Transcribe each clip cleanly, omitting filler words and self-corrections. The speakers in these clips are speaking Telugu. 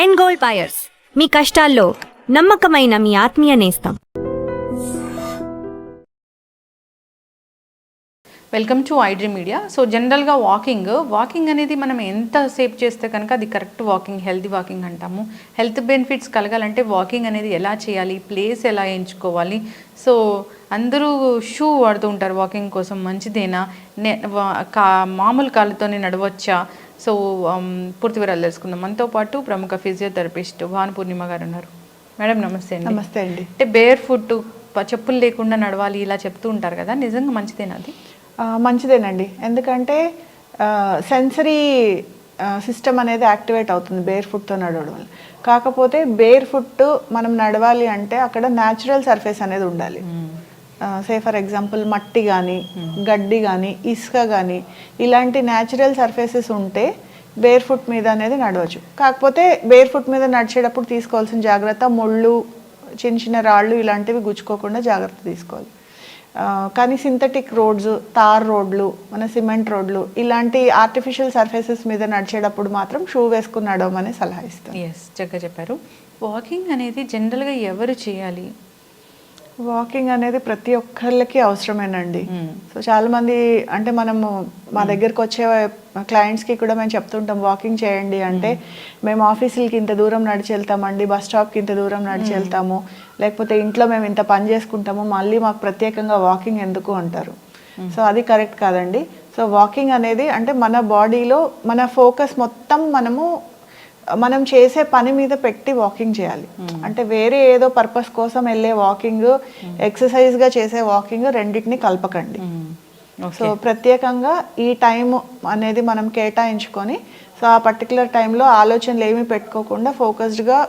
ఎండ్ గోల్డ్ బయర్స్, మీ కష్టాల్లో నమ్మకమైన మీ ఆత్మీయ నేస్తం. Welcome to iDream media. So జనరల్గా వాకింగ్ అనేది మనం ఎంత సేపు చేస్తే కనుక అది కరెక్ట్ వాకింగ్, హెల్తీ వాకింగ్ అంటాము. హెల్త్ బెనిఫిట్స్ కలగాలంటే వాకింగ్ అనేది ఎలా చేయాలి, ప్లేస్ ఎలా ఎంచుకోవాలి. సో అందరూ షూ వాడుతూ ఉంటారు వాకింగ్ కోసం. మంచిదేనా, మామూలు కాళ్ళతోనే నడవచ్చా? సో పూర్తి వివరాలు తెలుసుకుందాం. మనతో పాటు ప్రముఖ ఫిజియోథెరపిస్ట్ భానుపూర్ణిమ గారు ఉన్నారు. మేడం నమస్తే అండి. నమస్తే అండి. అంటే బేర్ ఫుట్, చెప్పులు లేకుండా నడవాలి ఇలా చెప్తూ ఉంటారు కదా, నిజంగా మంచిదేనా అది? మంచిదేనండి. ఎందుకంటే సెన్సరీ సిస్టమ్ అనేది యాక్టివేట్ అవుతుంది బేర్ ఫుట్తో నడవడం వల్ల. కాకపోతే బేర్ ఫుట్ మనం నడవాలి అంటే అక్కడ న్యాచురల్ సర్ఫేస్ అనేది ఉండాలి. సే ఫర్ ఎగ్జాంపుల్ మట్టి కానీ, గడ్డి కానీ, ఇసుక కానీ ఇలాంటి న్యాచురల్ సర్ఫేసెస్ ఉంటే బేర్ ఫుట్ మీద అనేది నడవచ్చు. కాకపోతే బేర్ ఫుట్ మీద నడిచేటప్పుడు తీసుకోవాల్సిన జాగ్రత్త, ముళ్ళు, చిన్న చిన్న రాళ్ళు ఇలాంటివి గుచ్చుకోకుండా జాగ్రత్త తీసుకోవాలి. కానీ సింథటిక్ రోడ్స్, తార్ రోడ్లు, మన సిమెంట్ రోడ్లు ఇలాంటి ఆర్టిఫిషియల్ సర్ఫేసెస్ మీద నడిచేటప్పుడు మాత్రం షూ వేసుకుని నడవమని సలహా ఇస్తాను. ఎస్, చక్కగా చెప్పారు. వాకింగ్ అనేది జనరల్గా ఎవరు చేయాలి? వాకింగ్ అనేది ప్రతి ఒక్కళ్ళకి అవసరమేనండి. సో చాలామంది అంటే మనము మా దగ్గరకు వచ్చే క్లయింట్స్కి కూడా మేము చెప్తుంటాం వాకింగ్ చేయండి అంటే, మేము ఆఫీసులకి ఇంత దూరం నడిచి వెళ్తామండి, బస్ స్టాప్కి ఇంత దూరం నడిచి వెళ్తాము, లేకపోతే ఇంట్లో మేము ఇంత పని చేసుకుంటాము, మళ్ళీ మాకు ప్రత్యేకంగా వాకింగ్ ఎందుకు అంటారు. సో అది కరెక్ట్ కాదండి. సో వాకింగ్ అనేది అంటే మన బాడీలో మన ఫోకస్ మొత్తం మనం చేసే పని మీద పెట్టి వాకింగ్ చేయాలి. అంటే వేరే ఏదో పర్పస్ కోసం వెళ్ళే వాకింగ్, ఎక్సర్సైజ్గా చేసే వాకింగ్ రెండింటిని కలపకండి. సో ప్రత్యేకంగా ఈ టైం అనేది మనం కేటాయించుకొని, సో ఆ పర్టికులర్ టైంలో ఆలోచనలు ఏమీ పెట్టుకోకుండా ఫోకస్డ్గా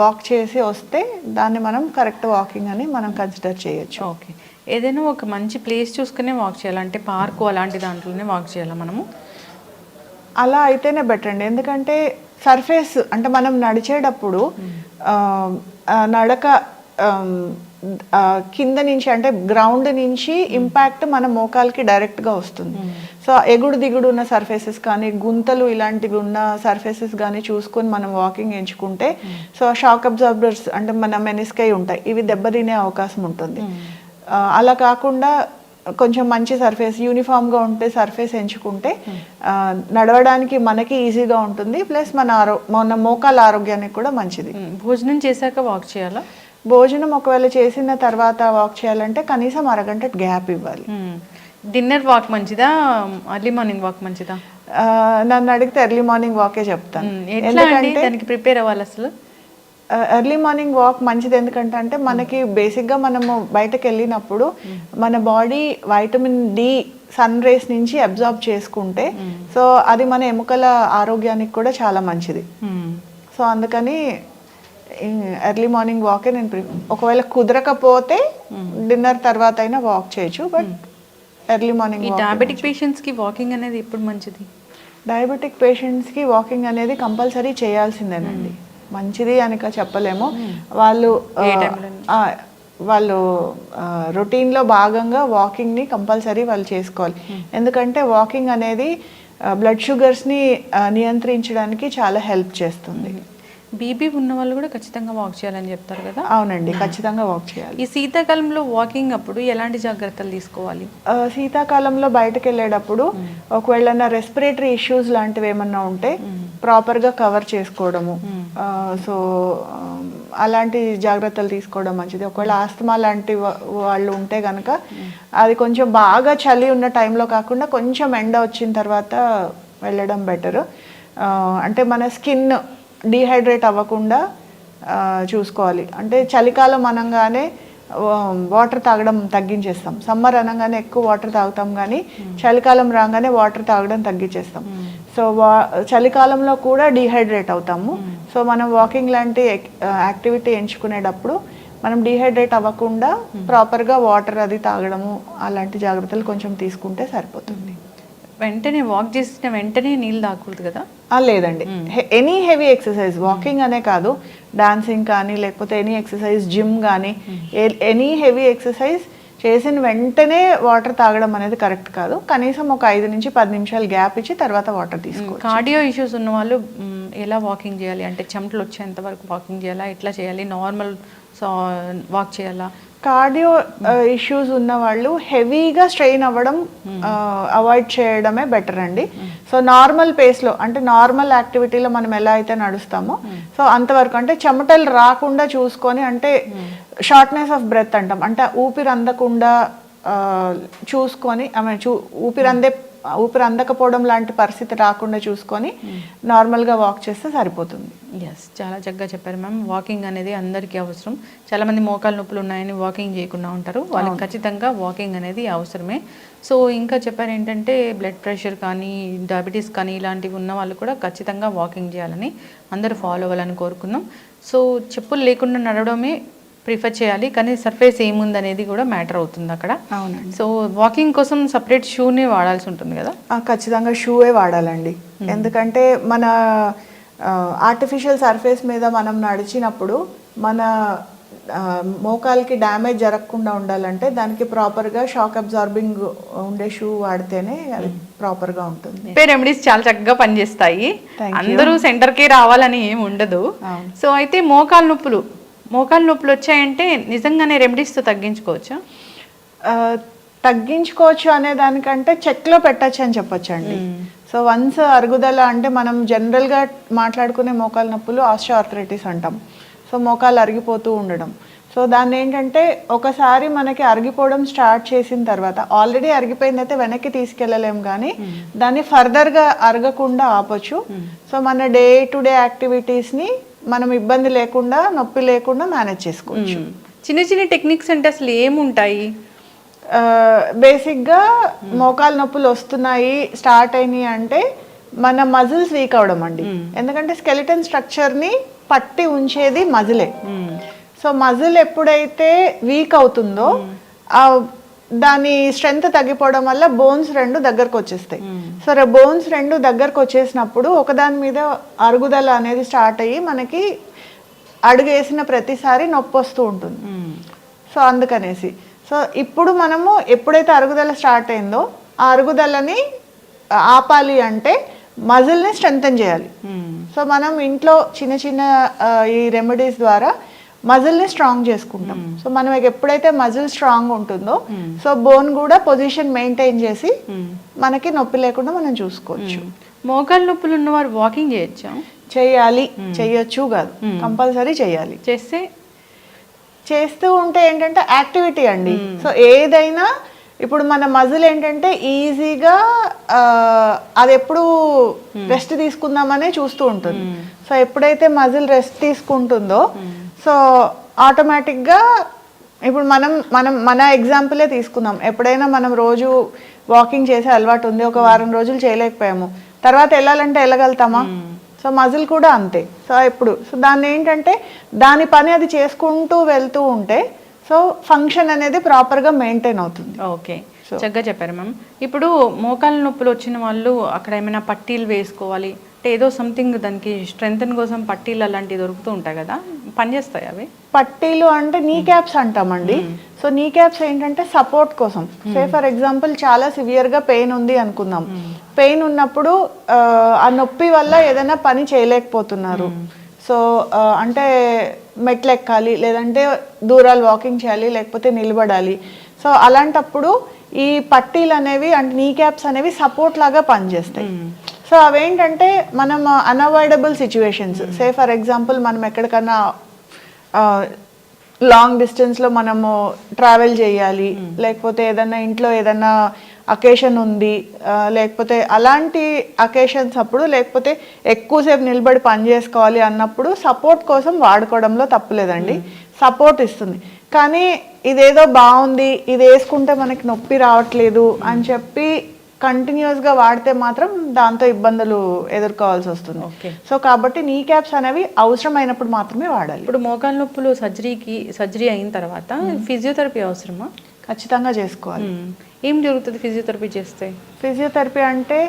వాక్ చేసి వస్తే దాన్ని మనం కరెక్ట్ వాకింగ్ అని మనం కన్సిడర్ చేయొచ్చు. ఓకే, ఏదైనా ఒక మంచి ప్లేస్ చూసుకునే వాక్ చేయాలంటే పార్కు అలాంటి దాంట్లోనే వాక్ చేయాలా మనము? అలా అయితేనే బెటర్ అండి. ఎందుకంటే సర్ఫేస్ అంటే మనం నడిచేటప్పుడు నడక కింద నుంచి అంటే గ్రౌండ్ నుంచి ఇంపాక్ట్ మన మోకాలకి డైరెక్ట్గా వస్తుంది. సో ఎగుడు దిగుడు ఉన్న సర్ఫేసెస్ కానీ, గుంతలు ఇలాంటివి ఉన్న సర్ఫేసెస్ కానీ చూసుకొని మనం వాకింగ్ ఎంచుకుంటే, సో షాక్ అబ్జార్బర్స్ అంటే మన మెనిస్కై ఉంటాయి, ఇవి దెబ్బతినే అవకాశం ఉంటుంది. అలా కాకుండా కొంచెం మంచి సర్ఫేస్, యూనిఫామ్గా ఉంటే సర్ఫేస్ ఎంచుకుంటే నడవడానికి మనకి ఈజీగా ఉంటుంది, ప్లస్ మన మోకాల ఆరోగ్యానికి కూడా మంచిది. భోజనం చేశాక వాక్ చేయాలా? భోజనం ఒకవేళ చేసిన తర్వాత వాక్ చేయాలంటే కనీసం అరగంట గ్యాప్ ఇవ్వాలి. డిన్నర్ వాక్ మంచిదా, ఎర్లీ మార్నింగ్ వాక్ మంచిదా? నన్ను అడిగితే ఎర్లీ మార్నింగ్ వాకే చెప్తాను. ఎందుకంటే దానికి ప్రిపేర్ అవ్వాలి. అసలు ఎర్లీ మార్నింగ్ వాక్ మంచిది ఎందుకంటే అంటే మనకి బేసిక్గా మనము బయటకు వెళ్ళినప్పుడు మన body vitamin D sun rays నుంచి అబ్జార్బ్ చేసుకుంటే, సో అది మన ఎముకల ఆరోగ్యానికి కూడా చాలా మంచిది. సో అందుకని ఎర్లీ మార్నింగ్ వాకే నేను ఒకవేళ కుదరకపోతే డిన్నర్ తర్వాత అయినా వాక్ చేయొచ్చు, బట్ ఎర్లీ మార్నింగ్. డయాబెటిక్ పేషెంట్స్కి వాకింగ్ అనేది ఎప్పుడు మంచిది? డయాబెటిక్ పేషెంట్స్కి వాకింగ్ అనేది కంపల్సరీ చేయాల్సిందేనండి. మంచిది అని చెప్పలేము, వాళ్ళు రొటీన్లో భాగంగా వాకింగ్ని కంపల్సరీ వాళ్ళు చేసుకోవాలి. ఎందుకంటే వాకింగ్ అనేది బ్లడ్ షుగర్స్ని నియంత్రించడానికి చాలా హెల్ప్ చేస్తుంది. బీపీ ఉన్న వాళ్ళు కూడా ఖచ్చితంగా వాక్ చేయాలని చెప్తారు కదా? అవునండి, ఖచ్చితంగా వాక్ చేయాలి. ఈ శీతాకాలంలో వాకింగ్ అప్పుడు ఎలాంటి జాగ్రత్తలు తీసుకోవాలి? శీతాకాలంలో బయటకు వెళ్ళేటప్పుడు ఒకవేళ రెస్పిరేటరీ ఇష్యూస్ లాంటివి ఏమన్నా ఉంటే ప్రాపర్గా కవర్ చేసుకోవడము, సో అలాంటి జాగ్రత్తలు తీసుకోవడం మంచిది. ఒకవేళ ఆస్తమా లాంటి వాళ్ళు ఉంటే కనుక అది కొంచెం బాగా చలి ఉన్న టైంలో కాకుండా కొంచెం ఎండ వచ్చిన తర్వాత వెళ్ళడం బెటరు. అంటే మన స్కిన్ డీహైడ్రేట్ అవ్వకుండా చూసుకోవాలి. అంటే చలికాలం అనగానే వాటర్ తాగడం తగ్గించేస్తాం, సమ్మర్ అనగానే ఎక్కువ వాటర్ తాగుతాం, కానీ చలికాలం రాగానే వాటర్ తాగడం తగ్గించేస్తాం. సో చలికాలంలో కూడా డీహైడ్రేట్ అవుతాము. సో మనం వాకింగ్ లాంటి యాక్టివిటీ ఎంచుకునేటప్పుడు మనం డీహైడ్రేట్ అవ్వకుండా ప్రాపర్గా వాటర్ అది తాగడము అలాంటి జాగ్రత్తలు కొంచెం తీసుకుంటే సరిపోతుంది. వెంటనే వాక్ చేసిన వెంటనే నీళ్ళు తాగకూడదు కదా? లేదండి, ఎనీ హెవీ ఎక్సర్సైజ్, వాకింగ్ అనే కాదు, డాన్సింగ్ కానీ లేకపోతే ఎనీ ఎక్సర్సైజ్, జిమ్ కానీ ఎనీ హెవీ ఎక్సర్సైజ్ చేసిన వెంటనే వాటర్ తాగడం అనేది కరెక్ట్ కాదు. కనీసం ఒక 5 నుంచి 10 నిమిషాలు గ్యాప్ ఇచ్చి తర్వాత వాటర్ తీసుకోవాలి. కార్డియో ఇష్యూస్ ఉన్న వాళ్ళు ఎలా వాకింగ్ చేయాలి అంటే చెమటలు వచ్చేంత వరకు వాకింగ్ చేయాలా, ఎట్లా చేయాలి, నార్మల్ వాక్ చేయాలా? కార్డియో ఇష్యూస్ ఉన్న వాళ్ళు హెవీగా స్ట్రెయిన్ అవ్వడం అవాయిడ్ చేయడమే బెటర్ అండి. సో నార్మల్ పేస్లో అంటే నార్మల్ యాక్టివిటీలో మనం ఎలా అయితే నడుస్తామో సో అంతవరకు అంటే చెమటలు రాకుండా చూసుకొని, అంటే షార్ట్నెస్ ఆఫ్ బ్రెత్ అంటాం, అంటే ఊపిరి అందకుండా చూసుకొని ఊపిరి అందకపోవడం లాంటి పరిస్థితి రాకుండా చూసుకొని నార్మల్గా వాక్ చేస్తే సరిపోతుంది. ఎస్, చాలా చక్కగా చెప్పారు మ్యామ్. వాకింగ్ అనేది అందరికీ అవసరం. చాలామంది మోకాలు నొప్పులు ఉన్నాయని వాకింగ్ చేయకుండా ఉంటారు, వాళ్ళకి ఖచ్చితంగా వాకింగ్ అనేది అవసరమే. సో ఇంకా చెప్పారు ఏంటంటే బ్లడ్ ప్రెషర్ కానీ డయాబెటీస్ కానీ ఇలాంటివి ఉన్న వాళ్ళు కూడా ఖచ్చితంగా వాకింగ్ చేయాలని, అందరూ ఫాలో అవ్వాలని కోరుకుందాం. సో చెప్పులు లేకుండా నడవడమే ప్రిఫర్ చేయాలి, కానీ సర్ఫేస్ ఏముందనేది కూడా మ్యాటర్ అవుతుంది అక్కడ. అవునండి. సో వాకింగ్ కోసం సపరేట్ షూనే వాడాల్సి ఉంటుంది కదా? ఖచ్చితంగా షూవే వాడాలండి. ఎందుకంటే మన ఆర్టిఫిషియల్ సర్ఫేస్ మీద మనం నడిచినప్పుడు మన మోకాలకి డ్యామేజ్ జరగకుండా ఉండాలంటే దానికి ప్రాపర్గా షాక్ అబ్జార్బింగ్ ఉండే షూ వాడితేనే అది ప్రాపర్గా ఉంటుంది. రెమెడీస్ చాలా చక్కగా పనిచేస్తాయి, అందరూ సెంటర్కే రావాలని ఏమి ఉండదు. సో అయితే మోకాలు నొప్పులు వచ్చాయంటే నిజంగానే రెమెడీస్తో తగ్గించుకోవచ్చా? తగ్గించుకోవచ్చు అనే దానికంటే చెక్లో పెట్టచ్చు అని చెప్పొచ్చు అండి. సో వన్స్ అరుగుదల అంటే మనం జనరల్గా మాట్లాడుకునే మోకాలు నొప్పులు ఆస్టియోఆర్థరైటిస్ అంటాం. సో మోకాలు అరిగిపోతూ ఉండడం. సో దాన్ని ఏంటంటే ఒకసారి మనకి అరిగిపోవడం స్టార్ట్ చేసిన తర్వాత, ఆల్రెడీ అరిగిపోయిందైతే వెనక్కి తీసుకెళ్ళలేం కానీ దాన్ని ఫర్దర్గా అరగకుండా ఆపొచ్చు. సో మన డే టు డే యాక్టివిటీస్ని మనం ఇబ్బంది లేకుండా, నొప్పి లేకుండా మేనేజ్ చేసుకోవచ్చు. చిన్న చిన్న టెక్నిక్స్ అంటే అసలు ఏముంటాయి? బేసిక్గా మోకాలు నొప్పులు వస్తున్నాయి, స్టార్ట్ అయినాయి అంటే మన మజిల్స్ వీక్ అవడం అండి. ఎందుకంటే స్కెలిటన్ స్ట్రక్చర్ని పట్టి ఉంచేది మజిలే. సో మజిల్ ఎప్పుడైతే వీక్ అవుతుందో దాని స్ట్రెంగ్త్ తగ్గిపోవడం వల్ల బోన్స్ 2 దగ్గరకు వచ్చేస్తాయి. సో బోన్స్ 2 దగ్గరకు వచ్చేసినప్పుడు ఒకదాని మీద అరుగుదల అనేది స్టార్ట్ అయ్యి మనకి అడుగు వేసిన ప్రతిసారి నొప్పి వస్తూ ఉంటుంది. సో అందుకనేసి సో ఇప్పుడు మనము ఎప్పుడైతే అరుగుదల స్టార్ట్ అయిందో ఆ అరుగుదలని ఆపాలి అంటే మజిల్ని స్ట్రెంగ్తన్ చేయాలి. సో మనం ఇంట్లో చిన్న చిన్న ఈ రెమెడీస్ ద్వారా మజిల్ని స్ట్రాంగ్ చేసుకుంటాం. సో మనం ఎప్పుడైతే మజిల్ స్ట్రాంగ్ ఉంటుందో సో బోన్ కూడా పొజిషన్ మెయింటైన్ చేసి మనకి నొప్పి లేకుండా మనం చూసుకోవచ్చు. మోకాలు నొప్పులు ఉన్నవారు వాకింగ్ చేయొచ్చా? చేయాలి, చెయ్యొచ్చు కాదు, కంపల్సరీ చేయాలి. చేస్తూ ఉంటే ఏంటంటే యాక్టివిటీ అండి. సో ఏదైనా ఇప్పుడు మన మజిల్ ఏంటంటే ఈజీగా అది ఎప్పుడు రెస్ట్ తీసుకుందామనే చూస్తూ ఉంటుంది. సో ఎప్పుడైతే మజిల్ రెస్ట్ తీసుకుంటుందో సో ఆటోమేటిక్గా ఇప్పుడు మన ఎగ్జాంపులే తీసుకుందాం. ఎప్పుడైనా మనం రోజు వాకింగ్ చేసే అలవాటు ఉంది, ఒక వారం రోజులు చేయలేకపోయాము, తర్వాత వెళ్ళాలంటే వెళ్ళగలుగుతామా? సో మజిల్ కూడా అంతే. సో దాన్ని ఏంటంటే దాని పని అది చేసుకుంటూ వెళ్తూ ఉంటే సో ఫంక్షన్ అనేది ప్రాపర్గా మెయింటైన్ అవుతుంది. ఓకే, చక్కగా చెప్పారు మ్యామ్. ఇప్పుడు మోకాలు నొప్పులు వచ్చిన వాళ్ళు అక్కడ ఏమైనా పట్టీలు వేసుకోవాలి అంటే ఏదో సంథింగ్ దానికి స్ట్రెంగ్తన్ కోసం పట్టీలు అలాంటివి దొరుకుతూ ఉంటాయి కదా, పనిచేస్తాయి అవి? పట్టీలు అంటే నీ క్యాప్స్ అంటామండి. సో నీ క్యాప్స్ ఏంటంటే సపోర్ట్ కోసం. సే ఫర్ ఎగ్జాంపుల్ చాలా సివియర్గా పెయిన్ ఉంది అనుకుందాం. పెయిన్ ఉన్నప్పుడు ఆ నొప్పి వల్ల ఏదైనా పని చేయలేకపోతున్నారు. సో అంటే మెట్లు ఎక్కాలి, లేదంటే దూరాలు వాకింగ్ చేయాలి, లేకపోతే నిలబడాలి. సో అలాంటప్పుడు ఈ పట్టీలు అనేవి అంటే నీ క్యాప్స్ అనేవి సపోర్ట్ లాగా పనిచేస్తాయి. సో అవేంటంటే మనం unavoidable situations, say for example మనం ఎక్కడికన్నా లాంగ్ డిస్టెన్స్లో మనము ట్రావెల్ చేయాలి, లేకపోతే ఏదన్నా ఇంట్లో ఏదన్నా అకేషన్ ఉంది, లేకపోతే అలాంటి అకేషన్స్ అప్పుడు, లేకపోతే ఎక్కువసేపు నిలబడి పని చేసుకోవాలి అన్నప్పుడు సపోర్ట్ కోసం వాడుకోవడంలో తప్పులేదండి. సపోర్ట్ ఇస్తుంది. కానీ ఇదేదో బాగుంది, ఇది వేసుకుంటే మనకి నొప్పి రావట్లేదు అని చెప్పి కంటిన్యూస్గా వాడితే మాత్రం దాంతో ఇబ్బందులు ఎదుర్కోవాల్సి వస్తుంది. సో కాబట్టి నీ క్యాప్స్ అనేవి అవసరమైనప్పుడు మాత్రమే వాడాలి. ఇప్పుడు మోకాలు నొప్పులు సర్జరీ అయిన తర్వాత ఫిజియోథెరపీ అవసరమా? ఖచ్చితంగా చేసుకోవాలి. ఏం జరుగుతుంది ఫిజియోథెరపీ చేస్తే? ఫిజియోథెరపీ అంటే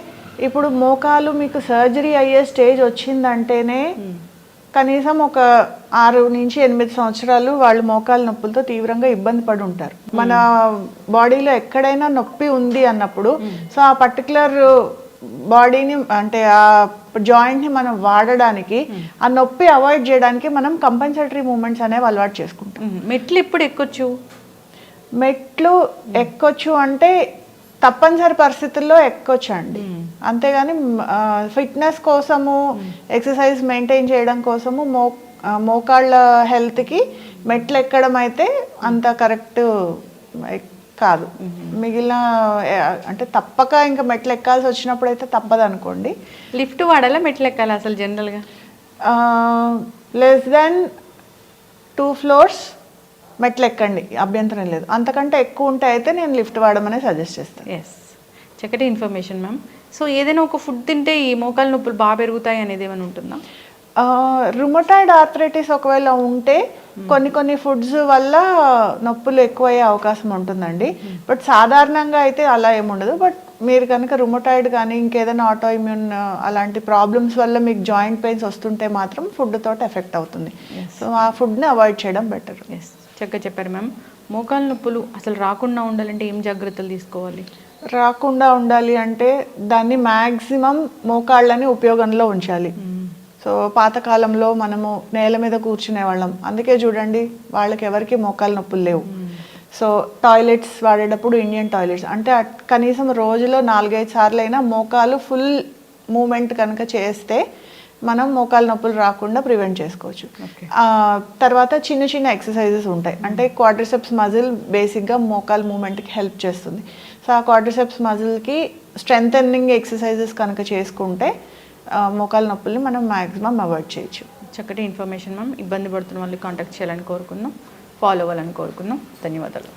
ఇప్పుడు మోకాలు మీకు సర్జరీ అయ్యే స్టేజ్ వచ్చిందంటేనే కనీసం ఒక 6 నుంచి 8 సంవత్సరాలు వాళ్ళు మోకాలు నొప్పులతో తీవ్రంగా ఇబ్బంది పడి ఉంటారు. మన బాడీలో ఎక్కడైనా నొప్పి ఉంది అన్నప్పుడు సో ఆ పర్టికులర్ బాడీని అంటే ఆ జాయింట్ని మనం వాడడానికి ఆ నొప్పి అవాయిడ్ చేయడానికి మనం కంపల్సరీ మూమెంట్స్ అనేవి అలవాటు చేసుకుంటాం. మెట్లు ఎప్పుడు ఎక్కొచ్చు? మెట్లు ఎక్కొచ్చు అంటే తప్పనిసరి పరిస్థితుల్లో ఎక్కొచ్చు అండి. అంతేగాని ఫిట్నెస్ కోసము ఎక్సర్సైజ్ మెయింటైన్ చేయడం కోసము మోకాళ్ళ హెల్త్కి మెట్లు ఎక్కడం అయితే అంత కరెక్ట్ కాదు. మిగిలిన అంటే తప్పక ఇంకా మెట్లు ఎక్కాల్సి వచ్చినప్పుడు అయితే తప్పదు అనుకోండి. లిఫ్ట్ వాడాలా మెట్లు ఎక్కాలా అసలు జనరల్గా? లెస్ దెన్ 2 floors మెట్లు ఎక్కండి, అభ్యంతరం లేదు. అంతకంటే ఎక్కువ ఉంటే అయితే నేను లిఫ్ట్ వాడమని సజెస్ట్ చేస్తాను. ఎస్, చక్కటి ఇన్ఫర్మేషన్ మ్యామ్. సో ఏదైనా ఒక ఫుడ్ తింటే ఈ మోకాలు నొప్పులు బాగా పెరుగుతాయి అనేది ఏమైనా ఉంటుందా? రుమటాయిడ్ ఆర్థరైటిస్ ఒకవేళ ఉంటే కొన్ని ఫుడ్స్ వల్ల నొప్పులు ఎక్కువయ్యే అవకాశం ఉంటుందండి. బట్ సాధారణంగా అయితే అలా ఏముండదు. బట్ మీరు కనుక రుమటాయిడ్ కానీ ఇంకేదైనా ఆటో ఇమ్యూన్ అలాంటి ప్రాబ్లమ్స్ వల్ల మీకు జాయింట్ పెయిన్స్ వస్తుంటే మాత్రం ఫుడ్ తోటి ఎఫెక్ట్ అవుతుంది. సో ఆ ఫుడ్ని అవాయిడ్ చేయడం బెటర్. ఎస్, చక్కగా చెప్పారు మ్యామ్. మోకాలు నొప్పులు అసలు రాకుండా ఉండాలంటే ఏం జాగ్రత్తలు తీసుకోవాలి? రాకుండా ఉండాలి అంటే దాన్ని మ్యాక్సిమం మోకాళ్ళని ఉపయోగంలో ఉంచాలి. సో పాతకాలంలో మనము నేల మీద కూర్చునే వాళ్ళం, అందుకే చూడండి వాళ్ళకి ఎవరికి మోకాలు నొప్పులు లేవు. సో టాయిలెట్స్ వాడేటప్పుడు ఇండియన్ టాయిలెట్స్ అంటే కనీసం రోజులో 4-5 సార్లు అయినా మోకాలు ఫుల్ మూమెంట్ కనుక చేస్తే మనం మోకాలు నొప్పులు రాకుండా ప్రివెంట్ చేసుకోవచ్చు. తర్వాత చిన్న చిన్న ఎక్సర్సైజెస్ ఉంటాయి. అంటే క్వాడ్రిసెప్స్ మజిల్ బేసిక్గా మోకాలు మూమెంట్కి హెల్ప్ చేస్తుంది. సో ఆ క్వాడ్రిసెప్స్ మజిల్కి స్ట్రెంథెనింగ్ ఎక్సర్సైజెస్ కనుక చేసుకుంటే మోకాలు నొప్పుల్ని మనం మ్యాక్సిమం అవాయిడ్ చేయొచ్చు. చక్కటి ఇన్ఫర్మేషన్ మ్యామ్. ఇబ్బంది పడుతున్న వాళ్ళు కాంటాక్ట్ చేయాలని కోరుకుందాం, ఫాలో అవ్వాలని కోరుకుందాం. ధన్యవాదాలు.